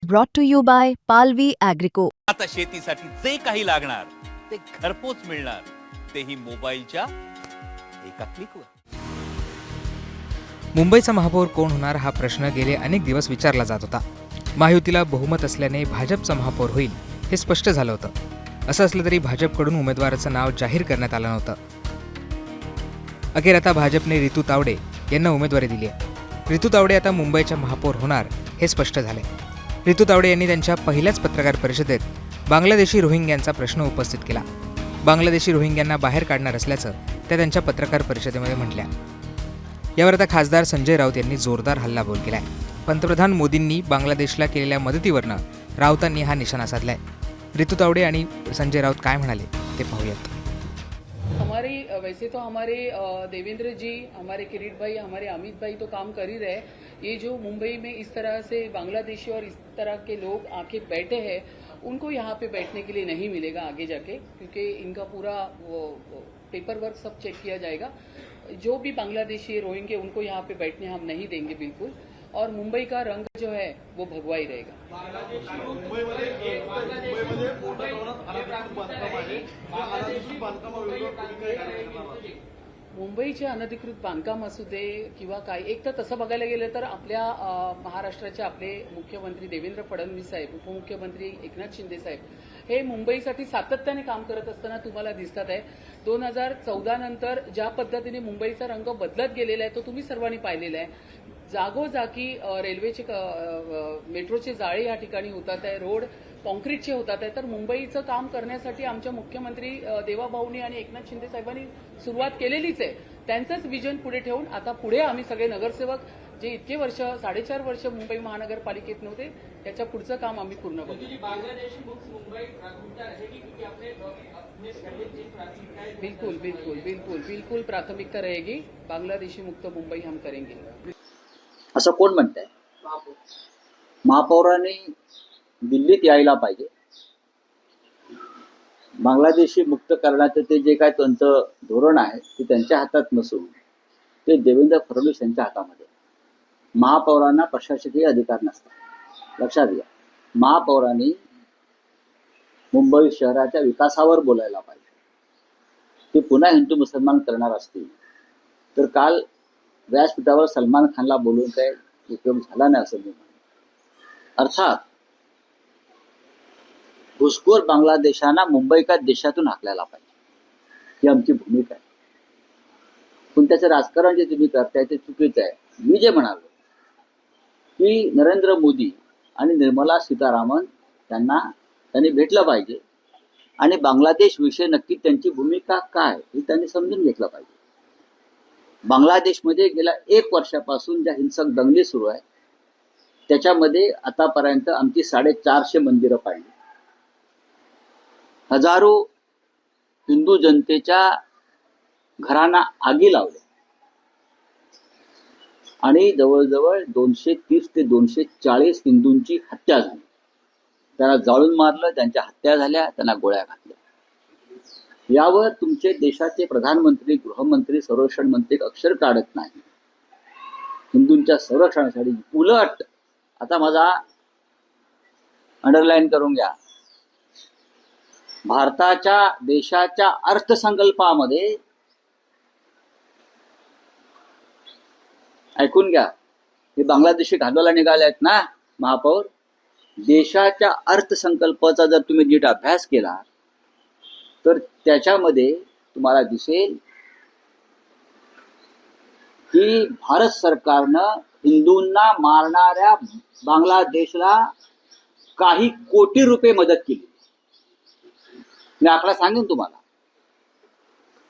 brought to you by Palvi Agrico. आता शेतीसाठी जे काही लागणार ते घरपोच मिळणार, तेही मोबाईलच्या एका क्लिकवर. मुंबईचा महापौर कोण होणार हा प्रश्न गेले अनेक दिवस विचारला जात होता. महायुतीला बहुमत असल्याने भाजपचा महापौर होईल हे स्पष्ट झालं होतं. असं असलं तरी भाजपकडून उमेदवाराचं नाव जाहीर करण्यात आलं नव्हतं. अखेर आता भाजपने रितू तावडे यांना उमेदवारी दिली आहे. रितू तावडे आता मुंबईच्या महापौर होणार हे स्पष्ट झाले. रितू तावडे यांनी त्यांच्या पहिल्याच पत्रकार परिषदेत बांगलादेशी रोहिंग्यांचा प्रश्न उपस्थित केला. बांगलादेशी रोहिंग्यांना बाहेर काढणार असल्याचं त्या त्यांच्या पत्रकार परिषदेमध्ये म्हटल्या. यावर आता खासदार संजय राऊत यांनी जोरदार हल्लाबोल केलाय. पंतप्रधान मोदींनी बांगलादेशला केलेल्या मदतीवरनं राऊतांनी हा निशाणा साधलाय. रितू तावडे आणि संजय राऊत काय म्हणाले ते पाहूयात. वैसे तो हमारे देवेंद्र जी, हमारे किरीट भाई, हमारे अमित भाई तो काम कर ही रहे. ये जो मुंबई में इस तरह से बांग्लादेशी और इस तरह के लोग आके बैठे हैं, उनको यहाँ पे बैठने के लिए नहीं मिलेगा आगे जाके, क्योंकि इनका पूरा पेपर वर्क सब चेक किया जाएगा. जो भी बांग्लादेशी रोहिंगे उनको यहाँ पे बैठने हम नहीं देंगे बिल्कुल. और मुंबई का रंग जो है वो भगवा ही रहेगा. मुंबईचे अनधिकृत बांधकाम असू दे किंवा काय, एक तर तसं बघायला गेलं तर आपल्या महाराष्ट्राचे आपले मुख्यमंत्री देवेंद्र फडणवीस साहेब, उपमुख्यमंत्री एकनाथ शिंदे साहेब हे मुंबईसाठी सातत्याने काम करत असताना तुम्हाला दिसतात आहे. 2014 नंतर ज्या पद्धतीने मुंबईचा रंग बदलत गेलेला आहे तो तुम्ही सर्वांनी पाहिलेला आहे. जागोजागी रेल्वेचे मेट्रोचे जाळे या ठिकाणी होतात आहे, रोड कॉन्क्रीटचे होतात आहे. तर मुंबईचं काम करण्यासाठी आमच्या मुख्यमंत्री देवाभाऊनी आणि एकनाथ शिंदे साहेबांनी सुरुवात केलेलीच आहे. त्यांचंच विजन पुढे ठेवून आता पुढे आम्ही सगळे नगरसेवक जे इतके वर्ष 4.5 वर्ष मुंबई महानगरपालिकेत नव्हते त्याच्या पुढचं काम आम्ही पूर्ण करू. बिल्कुल बिल्कुल बिल्कुल बिल्कुल प्राथमिकता रहेगी. बांग्लादेशी मुक्त मुंबई हम करेंगे. असं कोण म्हणतंय? महापौरांनी दिल्लीत यायला पाहिजे. बांगलादेशी मुक्त करण्याचं ते जे काय त्यांचं धोरण आहे ते त्यांच्या हातात नसून ते देवेंद्र फडणवीस यांच्या हातामध्ये. महापौरांना प्रशासकीय अधिकार नसतात, लक्षात घ्या. महापौरांनी मुंबई शहराच्या विकासावर बोलायला पाहिजे. ते पुन्हा हिंदू मुसलमान करणार असतील तर काल व्यासपीठावर सलमान खानला बोलून काय उपयोग झाला नाही असं मी म्हणतो. अर्थात घुसखोर बांगलादेशांना मुंबई का देशातून हाकलायला पाहिजे ही आमची भूमिका आहे. पण त्याचं राजकारण जे तुम्ही करताय ते चुकीचं आहे. मी जे म्हणालो की नरेंद्र मोदी आणि निर्मला सीतारामन त्यांनी भेटलं पाहिजे आणि बांगलादेश विषयी नक्की त्यांची भूमिका काय हे त्यांनी समजून घेतलं पाहिजे. बांगलादेशमध्ये गेल्या 1 वर्षापासून ज्या हिंसक दंगली सुरू आहे त्याच्यामध्ये आतापर्यंत आमची 450 मंदिरं पाडली, हजारो हिंदू जनतेच्या घरांना आगी लावल्या आणि जवळजवळ 230 ते 240 हिंदूंची हत्या झाली. त्यांना जाळून मारलं, त्यांच्या हत्या झाल्या, त्यांना गोळ्या घातल्या. यावर तुमचे देशाचे प्रधानमंत्री, गृहमंत्री, संरक्षण मंत्री अक्षर काढत नाही हिंदूंच्या संरक्षणासाठी. उलट आता माझा अंडरलाईन करून घ्या, भारताच्या देशाच्या अर्थसंकल्पामध्ये ऐकून घ्या, हे बांगलादेशी घालवायला निघाले आहेत ना महापौर. देशाच्या अर्थसंकल्पाचा जर तुम्ही नीट अभ्यास केला तर त्याच्यामध्ये तुम्हाला दिसेल की भारत सरकारनं हिंदूंना मारणाऱ्या बांगलादेशला काही कोटी रुपये मदत केली. मी आकडा सांगेन तुम्हाला.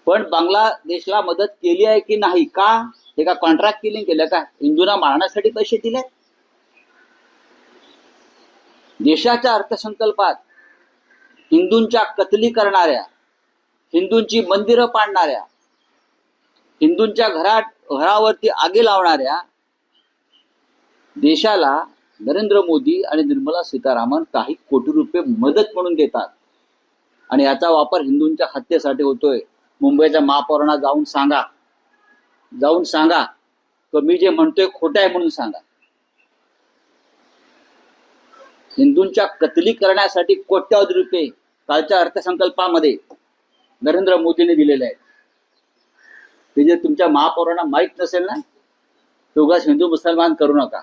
पण बांगलादेशला मदत केली आहे की नाही, का हे का कॉन्ट्रॅक्ट किलिंग केलं का? हिंदूंना मारण्यासाठी पैसे दिले. देशाच्या अर्थसंकल्पात हिंदूंच्या कत्तली करणाऱ्या, हिंदूंची मंदिरं पाडणाऱ्या, हिंदूंच्या घरावरती आगी लावणाऱ्या देशाला नरेंद्र मोदी आणि निर्मला सीतारामन काही कोटी रुपये मदत म्हणून देतात आणि याचा वापर हिंदूंच्या हत्येसाठी होतोय. मुंबईच्या महापौरांना जाऊन सांगा की मी जे म्हणतोय खोटं आहे म्हणून सांगा. हिंदूंच्या कतली करण्यासाठी कोट्यावधी रुपये कालच्या अर्थसंकल्पामध्ये नरेंद्र मोदींनी दिलेले आहेत. ते जे तुमच्या महापौरांना माहीत नसेल ना, तर उगाच हिंदू मुसलमान करू नका.